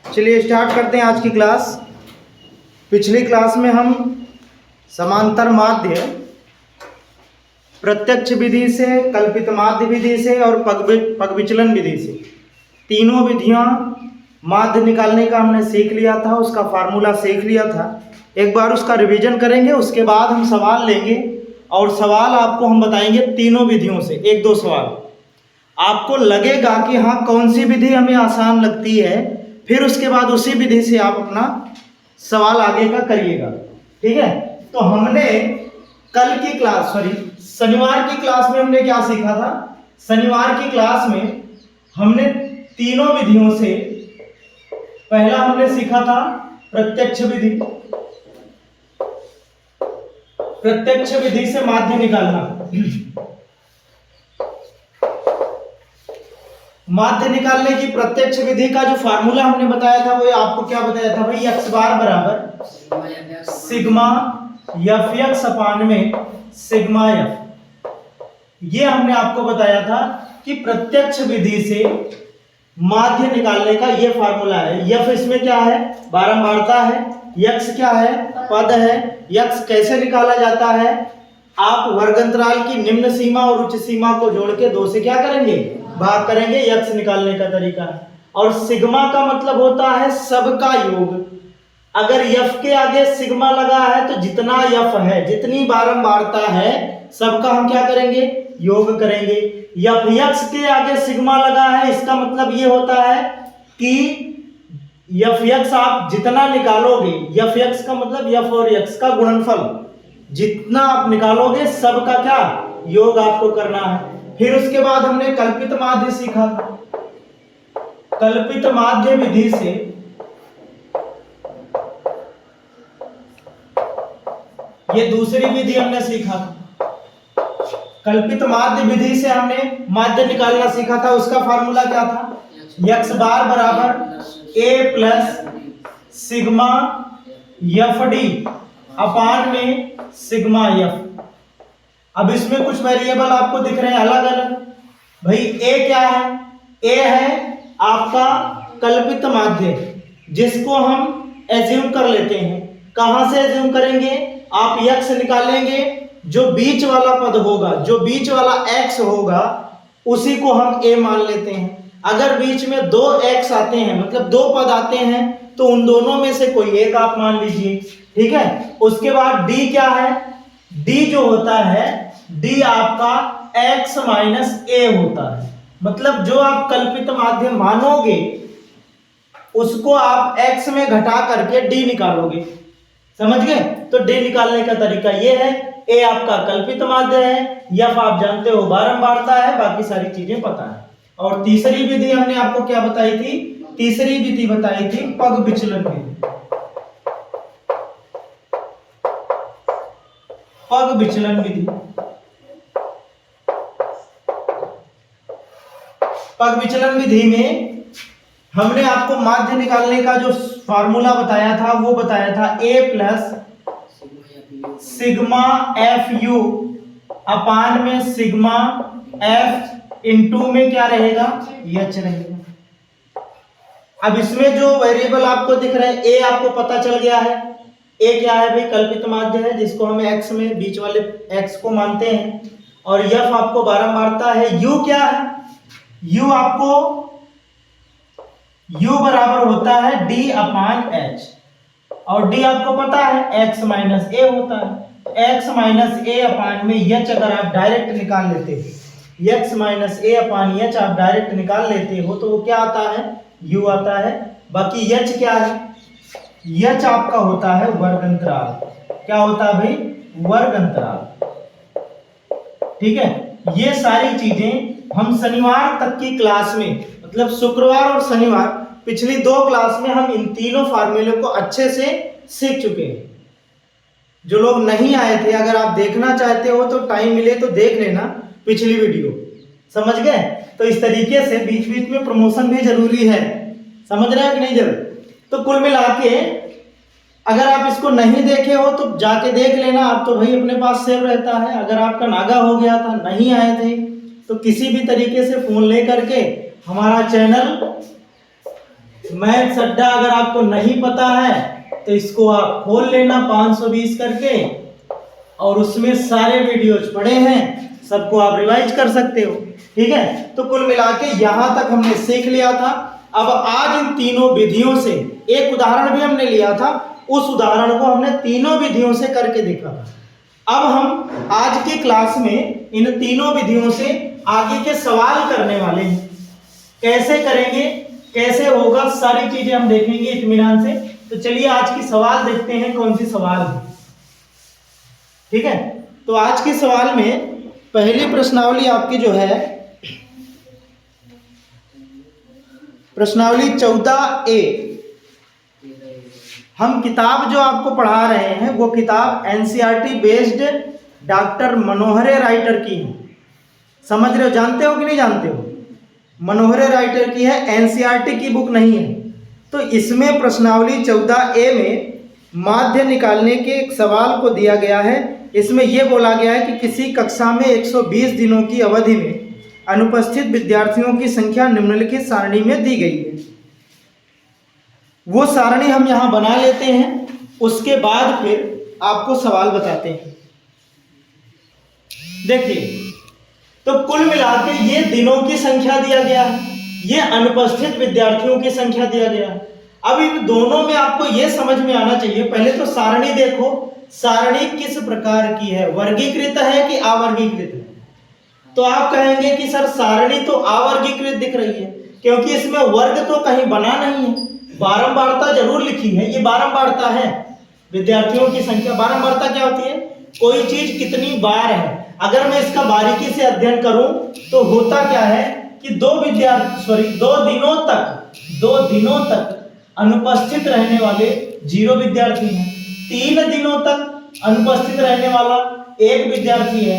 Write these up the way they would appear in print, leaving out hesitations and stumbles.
चलिए स्टार्ट करते हैं आज की क्लास। पिछली क्लास में हम समांतर माध्य, प्रत्यक्ष विधि से, कल्पित माध्य विधि से और पग विचलन विधि से, तीनों विधियां माध्य निकालने का हमने सीख लिया था, उसका फार्मूला सीख लिया था। एक बार उसका रिवीजन करेंगे, उसके बाद हम सवाल लेंगे और सवाल आपको हम बताएंगे तीनों विधियों से। एक दो सवाल आपको लगेगा कि हाँ कौन सी विधि हमें आसान लगती है, फिर उसके बाद उसी विधि से आप अपना सवाल आगे का करिएगा। ठीक है, तो हमने कल की क्लास शनिवार की क्लास में हमने क्या सीखा था? शनिवार की क्लास में हमने तीनों विधियों से पहला हमने सीखा था प्रत्यक्ष विधि। प्रत्यक्ष विधि से माध्य निकालना। माध्य निकालने की प्रत्यक्ष विधि का जो फार्मूला हमने बताया था वो आपको क्या बताया था भाई? x बार बराबर सिग्मा एफ एक्स अपान में सिग्मा एफ। ये हमने आपको बताया था कि प्रत्यक्ष विधि से माध्य निकालने का ये फार्मूला है। एफ इसमें क्या है? बारंबारता है। x क्या है? पद है। x कैसे निकाला जाता है? आप वर्गंतराल की निम्न सीमा और उच्च सीमा को जोड़ के 2 से क्या करेंगे? भाग करेंगे। x निकालने का तरीका है। और सिग्मा का मतलब होता है सबका योग। अगर f के आगे सिग्मा लगा है तो जितना f है, जितनी बारंबारता है, सबका हम क्या करेंगे? योग करेंगे। f के आगे सिग्मा लगा है, इसका मतलब ये होता है कि f आप जितना निकालोगे, f का मतलब f और x का गुणनफल, जितना आप निकालोगे सबका क्या योग आपको करना है। फिर उसके बाद हमने कल्पित माध्य सीखा। कल्पित माध्य विधि से ये दूसरी विधि हमने सीखा। कल्पित माध्य विधि से हमने माध्य निकालना सीखा था। उसका फार्मूला क्या था? x बार बराबर a plus sigma F D upon में सिग्मा एफ। अब इसमें कुछ वेरिएबल आपको दिख रहे हैं अलग अलग। भाई a क्या है? a है आपका कल्पित माध्य, जिसको हम एज्यूम कर लेते हैं। कहां से एज्यूम करेंगे? आप x निकालेंगे, जो बीच वाला पद होगा, जो बीच वाला x होगा, उसी को हम a मान लेते हैं। अगर बीच में 2 x आते हैं, मतलब 2 पद आते हैं, तो उन दोनों में से कोई एक आप मान लीजिए। ठीक है, उसके बाद d क्या है? d जो होता है, d आपका x माइनस a होता है। मतलब जो आप कल्पित माध्य मानोगे उसको आप x में घटा करके d निकालोगे। समझ गए? तो d निकालने का तरीका ये है। a आपका कल्पित माध्य है, f आप जानते हो बारंबारता है, बाकी सारी चीजें पता है। और तीसरी विधि हमने आपको क्या बताई थी? तीसरी विधि बताई थी पग विचलन विधि। पग विचलन विधि। पग विचलन विधि में हमने आपको माध्य निकालने का जो फार्मूला बताया था वो बताया था a plus sigma F U upon में सिग्मा एफ इंटू में क्या रहेगा? एच रहेगा। अब इसमें जो वेरिएबल आपको दिख रहे हैं, a आपको पता चल गया है। a क्या है भाई? कल्पित माध्य है, जिसको हम x में बीच वाले x को मानते हैं। और f आपको बारंबारता है। u क्या है? u आपको u बराबर होता है d अपान h, और d आपको पता है x माइनस a होता है। x माइनस a अपान में h अगर आप डायरेक्ट निकाल लेते हो, x minus a upon h आप डायरेक्ट निकाल लेते हो, तो वो क्या आता है? u आता है। बाकी h क्या है? h आपका होता है वर्ग अंतराल। क्या होता है भाई? वर्ग अंतराल। ठीक है, ये सारी चीजें हम शनिवार तक की क्लास में, मतलब शुक्रवार और शनिवार, पिछली 2 क्लास में हम इन तीनों फार्मूले को अच्छे से सीख चुके हैं। जो लोग नहीं आए थे, अगर आप देखना चाहते हो तो टाइम मिले तो देख लेना पिछली वीडियो। समझ गए? तो इस तरीके से बीच बीच में प्रमोशन भी जरूरी है। समझ रहे हैं कि नहीं जरूर? तो कुल मिला के अगर आप इसको नहीं देखे हो तो जाके देख लेना। आप तो भाई अपने पास सेव रहता है। अगर आपका नागा हो गया था, नहीं आए थे, तो किसी भी तरीके से फोन ले करके हमारा चैनल मैथ्स अड्डा अगर आपको नहीं पता है तो इसको आप खोल लेना 520 करके, और उसमें सारे वीडियोज पड़े हैं, सबको आप रिवाइज कर सकते हो। ठीक है, तो कुल मिला के यहां तक हमने सीख लिया था। अब आज इन तीनों विधियों से, एक उदाहरण भी हमने लिया था, उस उदाहरण को हमने तीनों विधियों से करके देखा था। अब हम आज की क्लास में इन तीनों विधियों से आगे के सवाल करने वाले हैं। कैसे करेंगे, कैसे होगा, सारी चीजें हम देखेंगे इत्मीनान से। तो चलिए आज की सवाल देखते हैं, कौन सी सवाल है। ठीक है, तो आज के सवाल में पहली प्रश्नावली आपकी जो है, प्रश्नावली 14A। हम किताब जो आपको पढ़ा रहे हैं वो किताब एनसीईआरटी बेस्ड डॉक्टर मनोहरे राइटर की है। समझ रहे हो, जानते हो कि नहीं जानते हो? मनोहरे राइटर की है, एनसीईआरटी की बुक नहीं है। तो इसमें प्रश्नावली 14A में माध्य निकालने के एक सवाल को दिया गया है। इसमें यह बोला गया है कि किसी कक्षा में 120 दिनों की अवधि में अनुपस्थित विद्यार्थियों की संख्या निम्नलिखित सारणी में दी गई है। वो सारणी हम यहां बना लेते हैं, उसके बाद फिर आपको सवाल बताते हैं। देखिए, तो कुल मिला के ये दिनों की संख्या दिया गया है, ये अनुपस्थित विद्यार्थियों की संख्या दिया गया है। अब इन दोनों में आपको ये समझ में आना चाहिए, पहले तो सारणी देखो, सारणी किस प्रकार की है, वर्गीकृत है कि अवर्गीकृत है। तो आप कहेंगे कि सर सारणी तो अवर्गीकृत दिख रही है, क्योंकि इसमें वर्ग तो कहीं बना नहीं है। बारंबारता जरूर लिखी है, ये बारंबारता है, विद्यार्थियों की संख्या। बारंबारता क्या होती है? कोई चीज कितनी बार है। अगर मैं इसका बारीकी से अध्ययन करूं तो होता क्या है कि दो दिनों तक अनुपस्थित रहने वाले 0 विद्यार्थी हैं, 3 दिनों तक अनुपस्थित रहने वाला 1 विद्यार्थी है,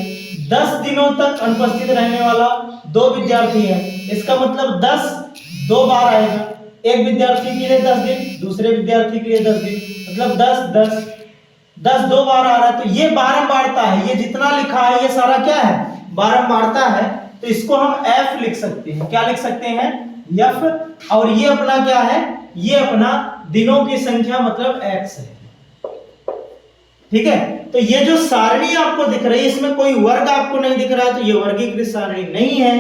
10 दिनों तक अनुपस्थित रहने वाला 2 विद्यार्थी है। इसका मतलब 10 2 बार आएगा, एक विद्यार्थी के लिए 10 दिन, दूसरे विद्यार्थी के लिए 10 दिन, मतलब 10 2 बार आ रहा है। तो ये बारंबारता है, ये जितना लिखा है ये सारा क्या है? बारंबारता है। तो इसको हम F लिख सकते हैं। क्या लिख सकते हैं? F। और ये अपना क्या है? ये अपना दिनों की संख्या मतलब X है। ठीक है, तो ये जो सारणी आपको दिख रही है इसमें कोई वर्ग आपको नहीं दिख रहा है, तो ये वर्गीकृत सारणी नहीं है,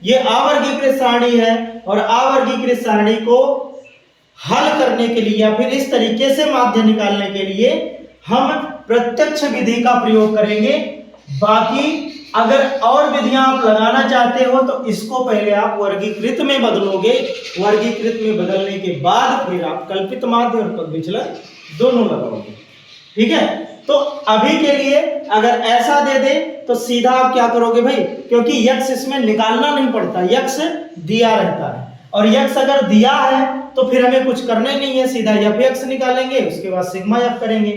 ये अवर्गीकृत सारणी है। और अवर्गीकृत सारणी को हल करने के लिए या फिर इस तरीके से माध्य निकालने के लिए हम प्रत्यक्ष विधि का प्रयोग करेंगे। बाकी अगर और विधियां आप लगाना चाहते हो तो इसको पहले आप वर्गीकृत में बदलोगे, वर्गीकृत में बदलने के बाद फिर आप कल्पित माध्य और पद विचलन दोनों लगाओगे। ठीक है, तो अभी के लिए अगर ऐसा दे दे तो सीधा आप क्या करोगे भाई, क्योंकि यक्स इसमें निकालना नहीं पड़ता, यक्स दिया रहता है। और यक्स अगर दिया है तो फिर हमें कुछ करना ही नहीं है, सीधा एफ यक्स निकालेंगे, उसके बाद सिग्मा एफ करेंगे।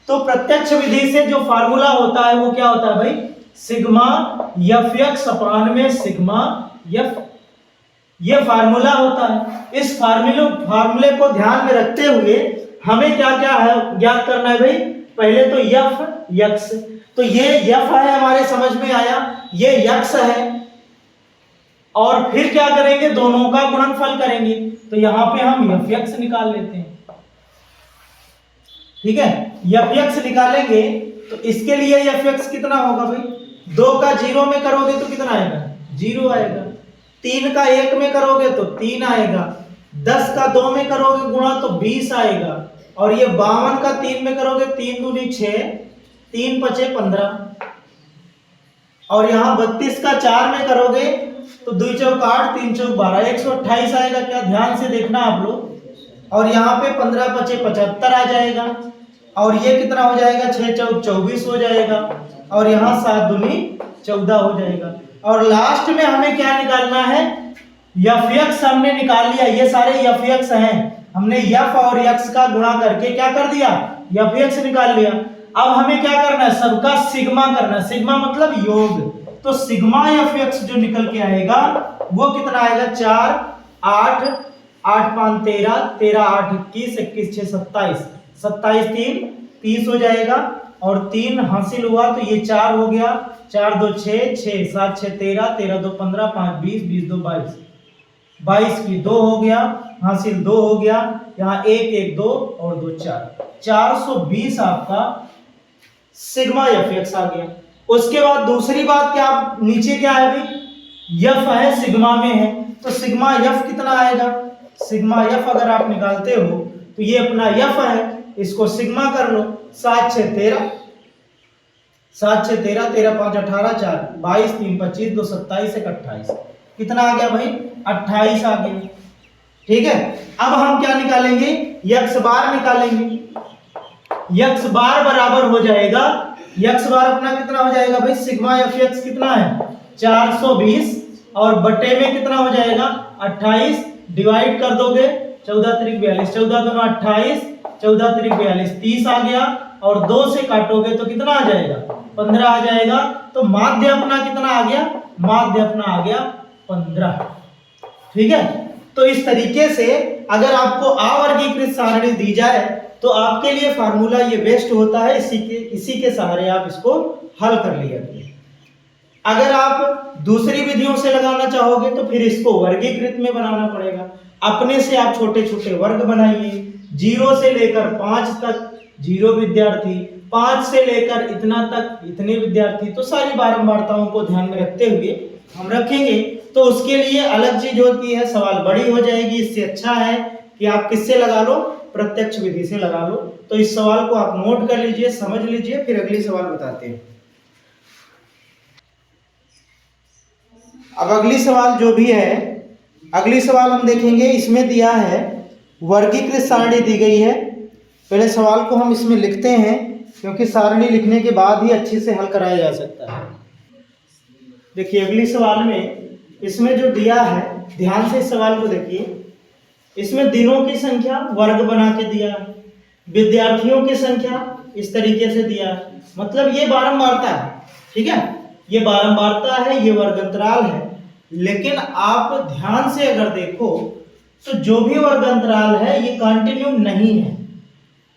तो प्रत्यक्ष विधि से जो फार्मूला होता है वो क्या होता है भाई? सिग्मा एफ यक्स अपान में सिग्मा एफ, ये फार्मूला होता है। इस फार्मूले को ध्यान में रखते हुए हमें क्या क्या है ज्ञात करना है भाई? पहले तो एफ यक्स, तो ये एफ है, हमारे समझ में आया, ये यक्स है। और फिर क्या करेंगे? दोनों का गुणनफल करेंगे। तो यहां पे हम एफ यक्स निकाल लेते हैं। ठीक है, एफ यक्स निकालेंगे तो इसके लिए एफ यक्स कितना होगा भाई? 2 का 0 में करोगे तो कितना आएगा? 0 आएगा। 3 का 1 में करोगे तो 3 आएगा। 10 का 2 में करोगे गुणा तो 20 आएगा। और ये 52 का 3 में करोगे, 3 दूनी 6, 3 पचे 15। और यहाँ 32 का 4 में करोगे तो 2 चौक 8, 3 चौक 12, 128 आएगा। क्या? ध्यान से देखना आप लोग। और यहाँ पे 15 पचे 75 आ जाएगा। और ये कितना हो जाएगा? 6 चौक 24 हो जाएगा। और यहाँ 7 दूनी 14 हो जाएगा। और लास्ट में हमें क्या निकालना है? एफ यक्स हमने निकाल लिया, ये सारे एफ यक्स हैं, हमने एफ और यक्स का गुणा करके क्या कर दिया? एफ यक्स निकाल लिया। अब हमें क्या करना है? सबका सिग्मा करना है। सिग्मा मतलब योग। तो सिग्मा एफ यक्स जो निकल के आएगा वो कितना आएगा? 4 8 8 5 13 13 8 21 21 6 27 27 3 30 हो जाएगा। और 3 हासिल हुआ तो ये 4 हो गया, 4 2 6 6 7 6 13 13 2 15 5 20 20 2 22 22 की 2 हो गया। हासिल 2 हो गया, यहाँ 1 1 2 और 2 4, 420 आपका सिग्मा एफ एक्स आ गया। उसके बाद दूसरी बात क्या, नीचे क्या है भाई, एफ है सिग्मा में है, तो सिग्मा एफ कितना आएगा, सिग्मा एफ अगर आप निकालते हो तो ये अपना एफ है, इसको सिग्मा कर लो, 7 6 13, 7 6 13, 13 5 18, 4 22, 3 25, 2 27, 1 28, कितना आ गया भाई 28 आ गया। ठीक है, अब हम क्या निकालेंगे, यक्स बार निकालेंगे। यक्स बार बराबर हो जाएगा, यक्स बार अपना कितना हो जाएगा भाई, सिग्मा एफ एक्स कितना है 420 और बटे में कितना हो जाएगा 28, डिवाइड कर दोगे 14 त्रिक 42, 14 दूना 28, 14 त्रिक 42, 30 आ गया, और 2 से काटोगे तो कितना आ जाएगा 15 आ जाएगा। तो माध्य अपना कितना आ गया, माध्य अपना आ गया 15। ठीक है, तो इस तरीके से अगर आपको अवर्गीकृत सारणी दी जाए तो आपके लिए फार्मूला ये बेस्ट होता है, इसी के सहारे आप इसको हल कर लिया। अगर आप दूसरी विधियों से लगाना चाहोगे तो फिर इसको वर्गीकृत में बनाना पड़ेगा। अपने से आप छोटे छोटे वर्ग बनाइए, 0 से लेकर 5 तक 0 विद्यार्थी, 5 से लेकर इतना तक इतने विद्यार्थी, तो सारी बारंबारताओं को ध्यान में रखते हुए हम रखेंगे। तो उसके लिए अलग चीज होती है, सवाल बड़ी हो जाएगी। इससे अच्छा है कि आप किससे लगा लो, प्रत्यक्ष विधि से लगा लो। तो इस सवाल को आप नोट कर लीजिए, समझ लीजिए, फिर अगली सवाल बताते हैं। अब अगली सवाल जो भी है, अगली सवाल हम देखेंगे, इसमें दिया है वर्गीकृत सारणी दी गई है। पहले सवाल को हम इसमें लिखते हैं क्योंकि सारणी लिखने के बाद ही अच्छे से हल कराया जा सकता है। देखिए अगली सवाल में इसमें जो दिया है, ध्यान से इस सवाल को देखिए। इसमें दिनों की संख्या वर्ग बना के दिया है, विद्यार्थियों की संख्या इस तरीके से दिया है, मतलब ये बारंबारता है। ठीक है, ये बारंबारता है, ये वर्ग अंतराल है। लेकिन आप ध्यान से अगर देखो तो जो भी वर्ग अंतराल है ये कंटिन्यू नहीं है।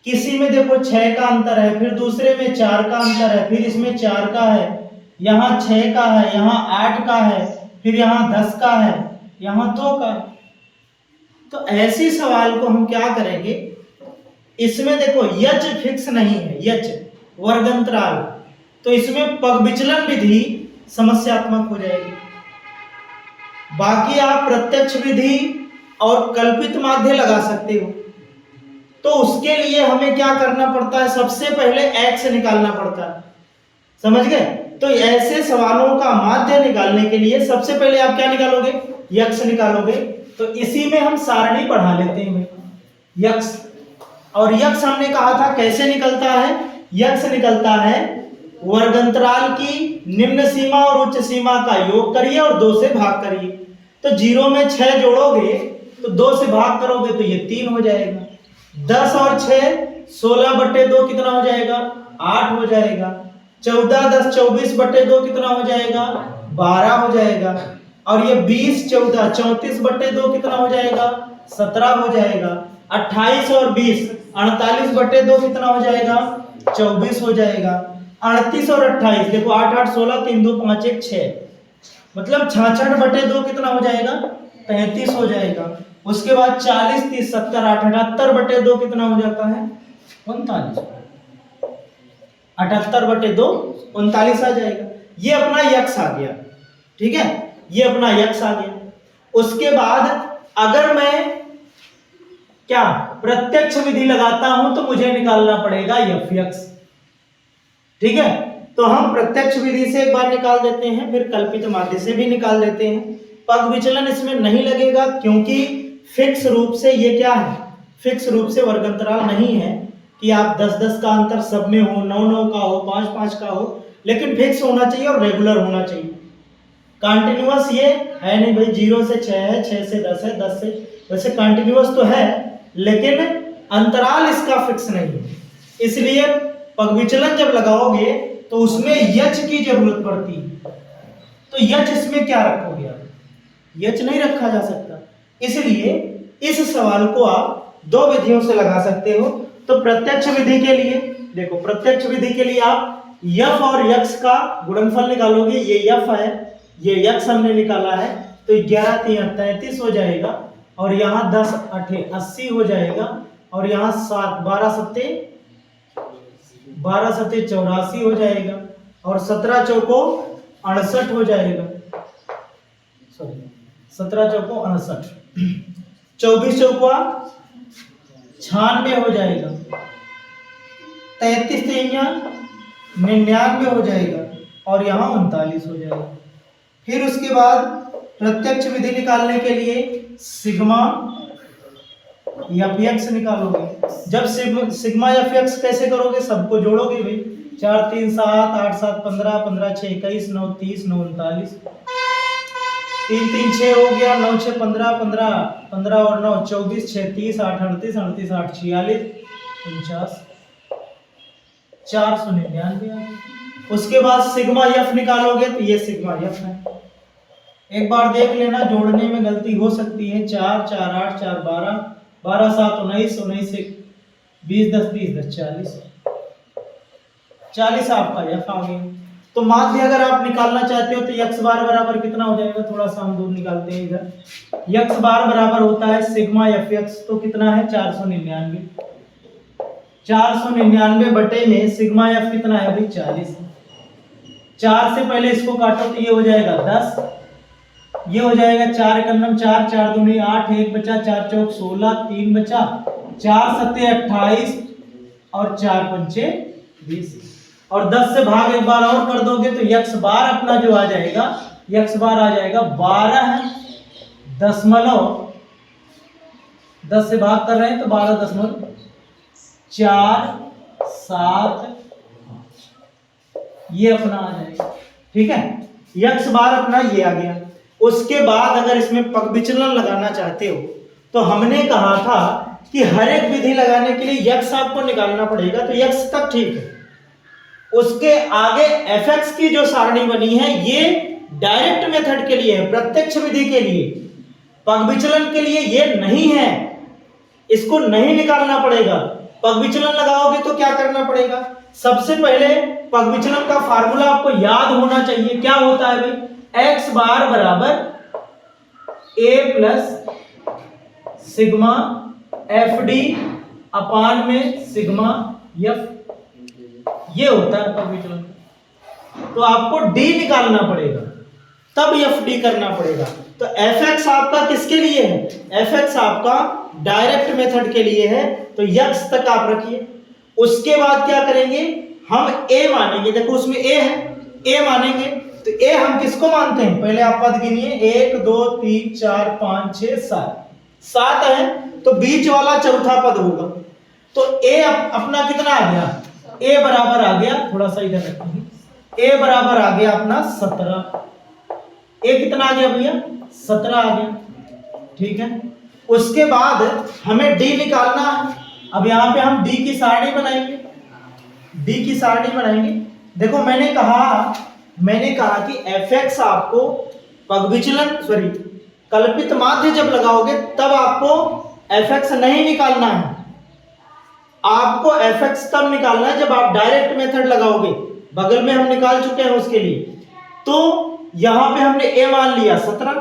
किसी में देखो 6 का अंतर है, फिर दूसरे में 4 का अंतर है, फिर इसमें 4 का है, यहाँ 6 का है, यहाँ 8 का है, फिर यहाँ 10 का है, यहाँ 2 का है। तो ऐसे सवाल को हम क्या करेंगे, इसमें देखो यच फिक्स नहीं है, यच वर्ग अंतराल, तो इसमें पग विचलन विधि समस्यात्मक हो जाएगी। बाकी आप प्रत्यक्ष विधि और कल्पित माध्य लगा सकते हो। तो उसके लिए हमें क्या करना पड़ता है, सबसे पहले x निकालना पड़ता है, समझ गए। तो ऐसे सवालों का माध्य निकालने के लिए सबसे पहले आप क्या निकालोगे, x निकालोगे। तो इसी में हम सारणी बढ़ा लेते हैं x, और x हमने कहा था कैसे निकलता है, x निकलता है वर्गंतराल की निम्न सीमा और उच्च सीमा का योग करिए और 2 से भाग करिए। तो 0 में 6 जोड़ोगे तो 2 से भाग करोगे तो ये 3 हो जाएगा। 10 और 6 16/2 कितना हो जाएगा, 8 हो जाएगा। 14 10 24/2 कितना हो जाएगा, 12 हो जाएगा। और ये 20 14 34/2 कितना हो जाएगा, 17 हो जाएगा। 28 और 20 48/2 कितना हो जाएगा, 24 हो जाएगा। 38 और 28 देखो 8 8 16 3 2 5 1 6, मतलब 66/2 कितना हो जाएगा, 33 हो जाएगा। उसके बाद 40 30 70 78/2 कितना हो जाता है, 39, 78/2 39 आ जाएगा। ये अपना यक्स आ गया। ठीक है, ये अपना यक्स आ गया। उसके बाद अगर मैं क्या प्रत्यक्ष विधि लगाता हूं तो मुझे निकालना पड़ेगा एफ यक्स। ठीक है, तो हम प्रत्यक्ष विधि से एक बार निकाल देते हैं, फिर कल्पित माध्य से भी निकाल देते हैं। पग विचलन इसमें नहीं लगेगा क्योंकि फिक्स रूप से ये क्या है, फिक्स रूप से वर्गंतराल नहीं है कि आप 10 10 का अंतर सब में हो, 9 9 का हो, 5 5 का हो, लेकिन फिक्स होना चाहिए और रेगुलर होना चाहिए। कंटिन्यूअस ये है नहीं भाई, 0 से 6 है, 6 से 10 है, 10 से, वैसे कंटिन्यूअस तो है लेकिन अंतराल इसका फिक्स नहीं है। इसलिए पग विचलन जब लगाओगे तो उसमें यच की जरूरत पड़ती है। तो यच इसमें क्या रखोगे आप, यच नहीं रखा जा सकता। इसलिए इस सवाल को आप 2 विधियों से लगा सकते हो। तो प्रत्यक्ष विधि के लिए देखो, प्रत्यक्ष विधि के लिए आप यफ और यक्स का गुणनफल निकालोगे। ये यफ है, ये यक्स हमने निकाला है, तो 11 3 33 हो जाएगा। और यहाँ 10 अठे 80 हो जाएगा, और यहाँ 7 12 सत्ते 84 हो जाएगा, और 17 चौको 68 हो जाएगा, सॉरी 17 चौको 68, 24 चौका 96 हो जाएगा, 33 तिहिया 99 हो जाएगा, और यहाँ 39 हो जाएगा। फिर उसके बाद प्रत्यक्ष विधि निकालने के लिए सिग्मा एफ निकालोगे। जब सिग्मा एफ कैसे करोगे, सबको जोड़ोगे भाई, 4 3 7 8 7 15 15 6 21 9 30 9 39, 3 3 6 हो गया, 9 6 15 15 15 और 9 24 6 30 8 38 38 8 46 49 499। उसके बाद सिग्मा एफ निकालोगे तो ये सिग्मा एफ है। एक बार देख लेना, जोड़ने में गलती हो सकती है। 4 4 8 4 12 12 7 19 19 20 10 20 10 40 40 आपका एफ आ गया। तो माध्य अगर आप निकालना चाहते हो तो एक्स बार बराबर कितना हो जाएगा, थोड़ा सा हम दूर निकालते हैं इधर। एक्स बार बराबर होता है सिग्मा एफ एक्स, तो कितना है 499। 499 बटे में सिग्मा एफ कितना है भाई 40। 4 से पहले इसको काटो तो ये हो जाएगा 10, ये हो जाएगा 4 एकम 4 4 दूनी 8 1 बचा, 4 चौक 16 3 बचा, 4 सत्ते 28 और 4 पंचे 20, और 10 से भाग एक बार और कर दोगे तो एक्स बार अपना जो आ जाएगा, एक्स बार आ जाएगा 12.4, 10 से भाग कर रहे हैं तो 12.47 ये अपना आ जाएगा। ठीक है, एक्स बार अपना ये आ गया। उसके बाद अगर इसमें पग विचलन लगाना चाहते हो तो हमने कहा था कि हर एक विधि लगाने के लिए एक्स आपको निकालना पड़ेगा, तो एक्स तक ठीक है। उसके आगे एफ एक्स की जो सारणी बनी है ये डायरेक्ट मेथड के लिए है, प्रत्यक्ष विधि के लिए। पग विचलन के लिए ये नहीं है, इसको नहीं निकालना पड़ेगा। पग विचलन लगाओगे तो क्या करना पड़ेगा, सबसे पहले पग विचलन का फार्मूला आपको याद होना चाहिए। क्या होता है भाई, एक्स बार बराबर ए plus sigma F D upon में सिग्मा एफ, ये होता है पग विचलन। तो आपको डी निकालना पड़ेगा, तब एफ डी करना पड़ेगा। तो एफ एक्स आपका किसके लिए है, एफ एक्स आपका डायरेक्ट मेथड के लिए है, तो एक्स तक आप रखिए। उसके बाद क्या करेंगे, हम ए मानेंगे। देखो उसमें ए है, ए मानेंगे तो ए हम किसको मानते हैं, पहले आप पद गिनिए, 1 2 3 4 5 6 7 है, तो बीच वाला चौथा पद होगा। तो ए अपना कितना आ गया, ए बराबर आ गया, थोड़ा सा इधर रखेंगे, ए बराबर आ गया अपना 17। ए कितना आ गया भैया 17 आ गया। ठीक है, उसके बाद हमें डी निकालना है। अब यहाँ पे हम डी की सारणी बनाएंगे, डी की सारणी बनाएंगे। देखो मैंने कहा कि एफ एक्स आपको पग विचलन कल्पित माध्य जब लगाओगे तब आपको एफ एक्स नहीं निकालना है, आपको एफ एक्स तब निकालना है जब आप डायरेक्ट मेथड लगाओगे। बगल में हम निकाल चुके हैं उसके लिए। तो यहां पे हमने ए मान लिया 17,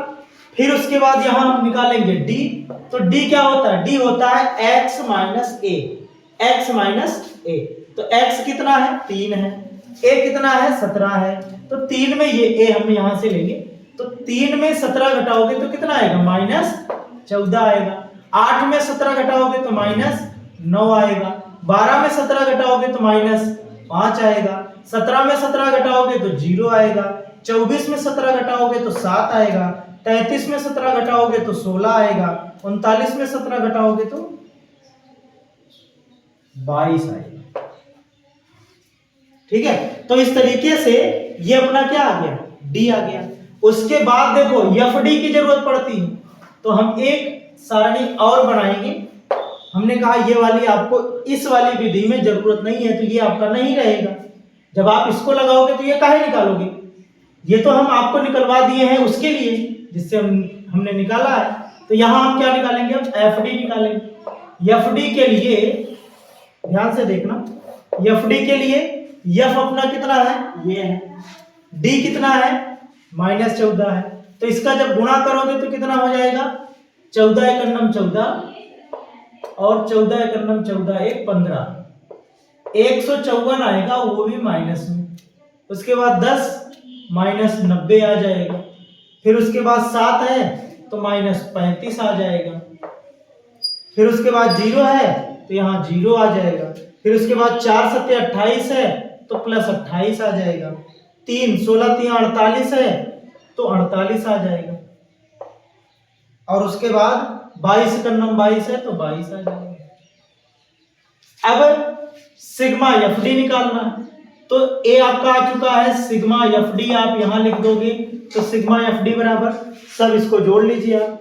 फिर उसके बाद यहां हम निकालेंगे डी। तो डी क्या होता है, डी होता है x माइनस ए, x माइनस ए। तो x कितना है 3 है, a कितना है 17 है, तो 3 में ये a हम यहां से लेंगे, तो 3 में 17 घटाओगे तो कितना आएगा -14 आएगा। 8 में 17 घटाओगे तो -9 आएगा। 12 में 17 घटाओगे तो -5 आएगा। 17 में 17 घटाओगे तो 0 आएगा। 24 में 17 घटाओगे तो 7 आएगा। 33 में 17 घटाओगे तो 16 आएगा। 39 में 17 घटाओगे तो 22 आएगा। ठीक है, तो इस तरीके से ये अपना क्या आ गया, डी आ गया। उसके बाद देखो एफ डी की जरूरत पड़ती है, तो हम एक सारणी और बनाएंगे। हमने कहा ये वाली आपको इस वाली विधि में जरूरत नहीं है, तो ये आपका नहीं रहेगा। जब आप इसको लगाओगे तो ये काहे निकालोगे, ये तो हम आपको निकलवा दिए हैं उसके लिए जिससे हमने निकाला है। तो यहां हम क्या निकालेंगे, अब एफ डी निकालेंगे। एफ डी के लिए ध्यान से देखना, एफ डी के लिए एफ अपना कितना है, ये है। डी कितना है -14 है। तो इसका जब गुणा करोगे तो कितना हो जाएगा 14 एक अन्नम 14 और 14 एक अन्नम 14 एक 15, 154 आएगा वो भी माइनस में। उसके बाद 10 माइनस 90 आ जाएगा। फिर उसके बाद 7 है तो माइनस 35 आ जाएगा। फिर उसके बाद 0 है तो यहाँ 0 आ जाएगा। फिर उसके बाद 4 7 28 है तो प्लस 28 आ जाएगा। 3 16 3 48 है तो 48 आ जाएगा। और उसके बाद 22 का नंबर 22 है तो 22 आ जाएगा। अब सिग्मा एफ डी निकालना है तो ए आपका आ चुका है, सिग्मा एफ डी आप यहां लिख दोगे तो सिग्मा एफ डी बराबर सब इसको जोड़ लीजिए आप।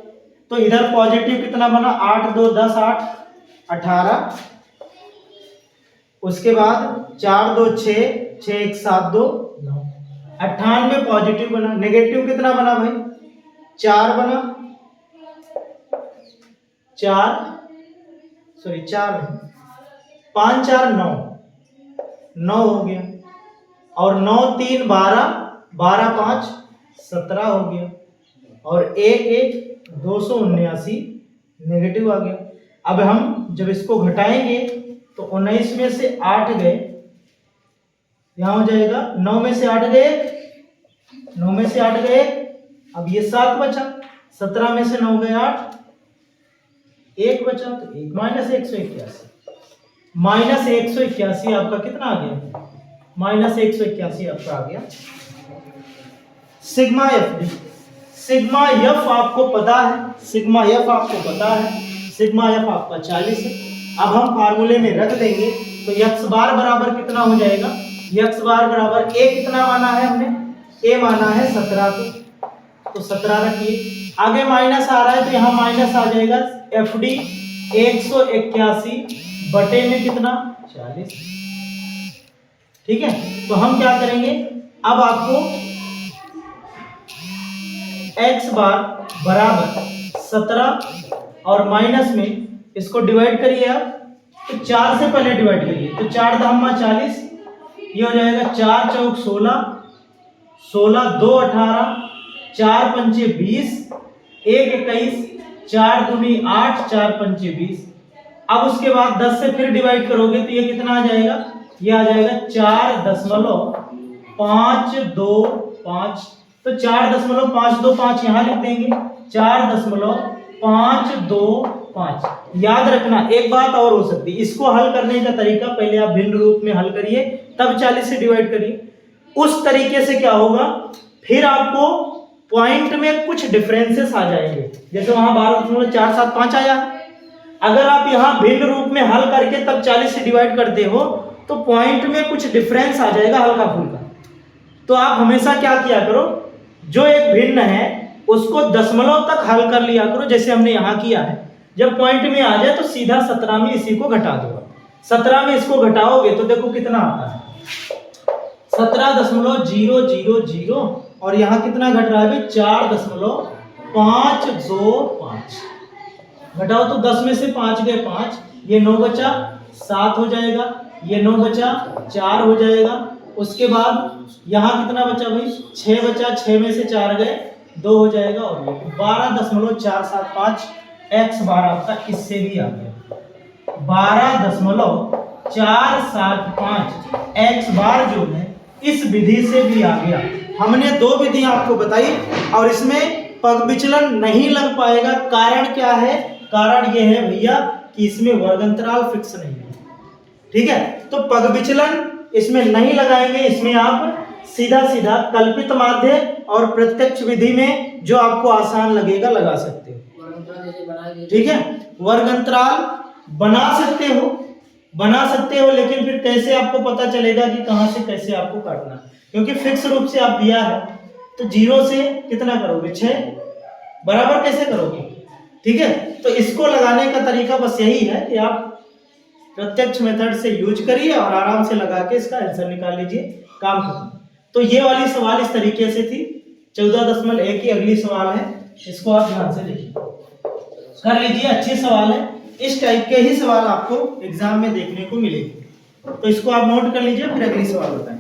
तो इधर पॉजिटिव कितना बना 8 2 10 8 18, उसके बाद 4 2 6 6 1 7 2 9, 98 पॉजिटिव बना। नेगेटिव कितना बना भाई 4 बना, 4 5 4 9 9 हो गया। और 9 3 12 12 5 17 हो गया। और 1 1 279 नेगेटिव आ गया। अब हम जब इसको घटाएंगे तो 19 में से 8 गए, यहां हो जाएगा 9 में से 8 गए, 9 में से 8 गए, अब ये 7 बचा, 17 में से 9 गए 8, 1 बचा तो 1 माइनस 181, माइनस 181 आपका कितना आ गया, माइनस 181 आपका आ गया sigma F D. Sigma F आपको पता है, सिग्मा एफ आपको पता है, सिग्मा एफ आपका 40 है। अब हम फार्मूले में रख देंगे तो एक्स बार बराबर कितना हो जाएगा, एक्स बार बराबर ए कितना माना है हमने, ए माना है 17 को, तो 17 रखिए। आगे माइनस आ रहा है तो यहाँ माइनस आ जाएगा, एफ डी 181 बटे में कितना 40। ठीक है, तो हम क्या करेंगे, अब आपको x बार बराबर 17 और माइनस में इसको डिवाइड करिए आप, तो 4 से पहले डिवाइड करिए तो 4 दहम्मा 40, ये हो जाएगा 4 चौक 16, 16 2 18, 4 पंचे 20, 1 21, 4 दूनी 8, 4 पंचे 20। अब उसके बाद 10 से फिर डिवाइड करोगे तो ये कितना आ जाएगा, ये आ जाएगा 4.525, तो 4.525 यहाँ लिख देंगे, 4.525। याद रखना एक बात और हो सकती है, इसको हल करने का तरीका पहले आप भिन्न रूप में हल करिए तब 40 से डिवाइड करिए। उस तरीके से क्या होगा, फिर आपको पॉइंट में कुछ डिफरेंसेस आ जाएंगे, जैसे वहां 12.475 आया, अगर आप यहाँ भिन्न रूप में हल करके तब 40 से डिवाइड करते हो तो पॉइंट में कुछ डिफरेंस आ जाएगा हल्का फुल्का। तो आप हमेशा क्या किया करो, जो एक भिन्न है उसको दशमलव तक हल कर लिया करो, जैसे हमने यहाँ किया है। जब पॉइंट में आ जाए तो सीधा 17 में इसी को घटा दो, 17 में इसको घटाओगे तो देखो कितना आता है 17.000 और यहाँ कितना घट रहा है 4.525। घटाओ तो 10 में से 5 गए 5, ये 9 बचा 7 हो जाएगा, ये 9 बचा 4 हो जाएगा। उसके बाद यहाँ कितना बचा भाई 6 बचा, 6 में से 4 गए 2 हो जाएगा, और ये 12.475 x बार आपका इससे भी आ गया 12.475 x बार जो है इस विधि से भी आ गया। हमने 2 विधि आपको बताई और इसमें पग विचलन नहीं लग पाएगा। कारण क्या है, कारण ये है भैया कि इसमें वर्गंतराल फिक्स नहीं है। ठीक है, तो पग विचलन इसमें नहीं लगाएंगे, इसमें आप सीधा सीधा कल्पित माध्य और प्रत्यक्ष विधि में जो आपको आसान लगेगा लगा सकते हो। ठीक है, वर्गंतराल बना सकते हो, लेकिन फिर कैसे आपको पता चलेगा कि कहां से कैसे आपको काटना है, क्योंकि फिक्स रूप से आप दिया है तो 0 से कितना करोगे 6 बराबर कैसे करोगे। ठीक है, तो इसको लगाने का तरीका बस यही है कि आप प्रत्यक्ष मेथड से यूज करिए और आराम से लगा के इसका आंसर निकाल लीजिए, काम खत्म। तो ये वाली सवाल इस तरीके से थी। 14.1 की अगली सवाल है, इसको आप ध्यान से देखिए, कर लीजिए, अच्छी सवाल है। इस टाइप के ही सवाल आपको एग्जाम में देखने को मिलेगी, तो इसको आप नोट कर लीजिए, फिर अगली सवाल बताएं।